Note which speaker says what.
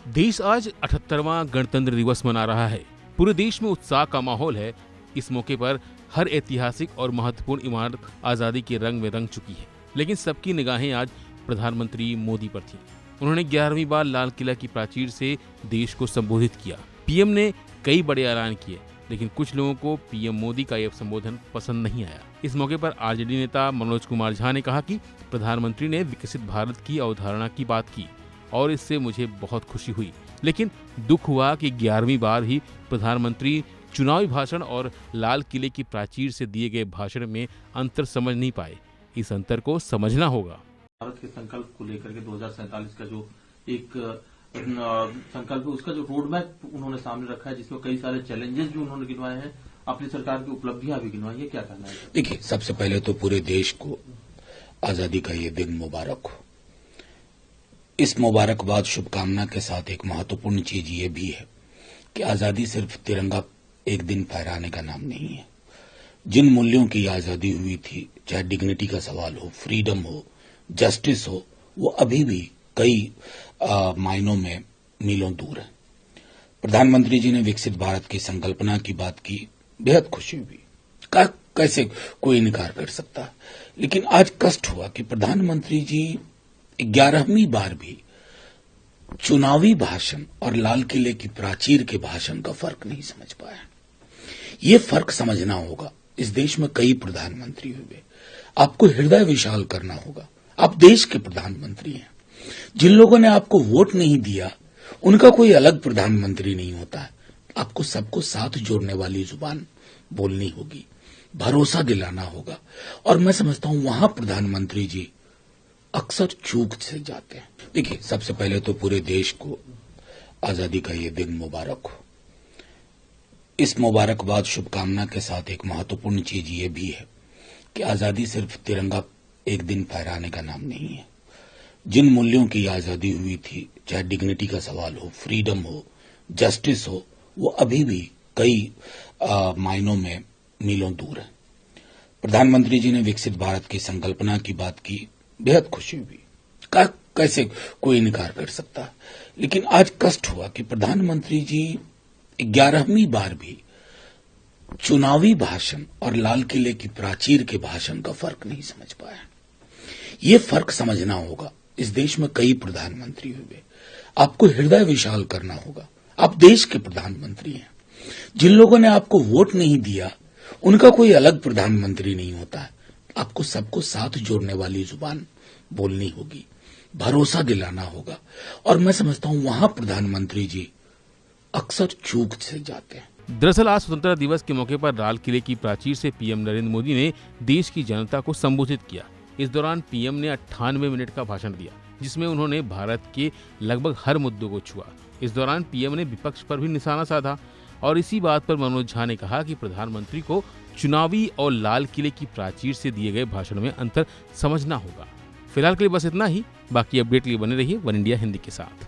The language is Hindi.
Speaker 1: देश आज 78वां गणतंत्र दिवस मना रहा है। पूरे देश में उत्साह का माहौल है। इस मौके पर हर ऐतिहासिक और महत्वपूर्ण इमारत आजादी के रंग में रंग चुकी है, लेकिन सबकी निगाहें आज प्रधानमंत्री मोदी पर थी। उन्होंने 11वीं बार लाल किला की प्राचीर से देश को संबोधित किया। पीएम ने कई बड़े ऐलान किए, लेकिन कुछ लोगों को पीएम मोदी का यह संबोधन पसंद नहीं आया। इस मौके पर आरजेडी नेता मनोज कुमार झा ने कहा कि प्रधानमंत्री ने विकसित भारत की अवधारणा की बात की और इससे मुझे बहुत खुशी हुई, लेकिन दुख हुआ कि 11वीं बार ही प्रधानमंत्री चुनावी भाषण और लाल किले की प्राचीर से दिए गए भाषण में अंतर समझ नहीं पाए। इस अंतर को समझना होगा।
Speaker 2: भारत के संकल्प को लेकर के 2047 का जो एक संकल्प है, उसका जो रोड मैप उन्होंने सामने रखा है, जिसमें कई सारे चैलेंजेस भी उन्होंने गिनवाए हैं, अपनी सरकार की उपलब्धियां भी गिनवाई है। क्या कहना है?
Speaker 3: देखिए, सबसे पहले तो पूरे देश को आजादी का ये दिन मुबारक हो। इस मुबारकबाद शुभकामना के साथ एक महत्वपूर्ण चीज ये भी है कि आजादी सिर्फ तिरंगा एक दिन फहराने का नाम नहीं है। जिन मूल्यों की आजादी हुई थी, चाहे डिग्निटी का सवाल हो, फ्रीडम हो, जस्टिस हो, वो अभी भी कई मायनों में मीलों दूर है। प्रधानमंत्री जी ने विकसित भारत की संकल्पना की बात की, बेहद खुशी हुई। कैसे कोई इनकार कर सकता है, लेकिन आज कष्ट हुआ कि प्रधानमंत्री जी 11वीं बार भी चुनावी भाषण और लाल किले की प्राचीर के भाषण का फर्क नहीं समझ पाया। ये फर्क समझना होगा। इस देश में कई प्रधानमंत्री हुए, आपको हृदय विशाल करना होगा। आप देश के प्रधानमंत्री हैं। जिन लोगों ने आपको वोट नहीं दिया, उनका कोई अलग प्रधानमंत्री नहीं होता है। आपको सबको साथ जोड़ने वाली जुबान बोलनी होगी, भरोसा दिलाना होगा, और मैं समझता हूं वहां प्रधानमंत्री जी अक्सर चूक से जाते हैं। देखिए, सबसे पहले तो पूरे देश को आजादी का ये दिन मुबारक हो। इस मुबारकबाद शुभकामना के साथ एक महत्वपूर्ण चीज ये भी है कि आजादी सिर्फ तिरंगा एक दिन फहराने का नाम नहीं है। जिन मूल्यों की आजादी हुई थी, चाहे डिग्निटी का सवाल हो, फ्रीडम हो, जस्टिस हो, वो अभी भी कई मायनों में मीलों दूर है। प्रधानमंत्री जी ने विकसित भारत की संकल्पना की बात की, बेहद खुशी हुई। कैसे कोई इनकार कर सकता है, लेकिन आज कष्ट हुआ कि प्रधानमंत्री जी 11वीं बार भी चुनावी भाषण और लाल किले की प्राचीर के भाषण का फर्क नहीं समझ पाया। ये फर्क समझना होगा। इस देश में कई प्रधानमंत्री हुए, आपको हृदय विशाल करना होगा। आप देश के प्रधानमंत्री हैं। जिन लोगों ने आपको वोट नहीं दिया, उनका कोई अलग प्रधानमंत्री नहीं होता है। आपको सबको साथ जोड़ने वाली जुबान बोलनी होगी, भरोसा दिलाना होगा, और मैं समझता हूं वहां प्रधानमंत्री जी अक्सर चूक से जाते हैं।
Speaker 1: दरअसल आज स्वतंत्रता दिवस के मौके पर लाल किले की प्राचीर से पीएम नरेंद्र मोदी ने देश की जनता को संबोधित किया। इस दौरान पीएम ने 98 मिनट का भाषण दिया, जिसमें उन्होंने भारत के लगभग हर मुद्दों को छुआ। इस दौरान पीएम ने विपक्ष पर भी निशाना साधा और इसी बात पर मनोज झा ने कहा कि प्रधानमंत्री को चुनावी और लाल किले की प्राचीर से दिए गए भाषण में अंतर समझना होगा। फिलहाल के लिए बस इतना ही। बाकी अपडेट के लिए बने रहिए वन इंडिया हिंदी के साथ।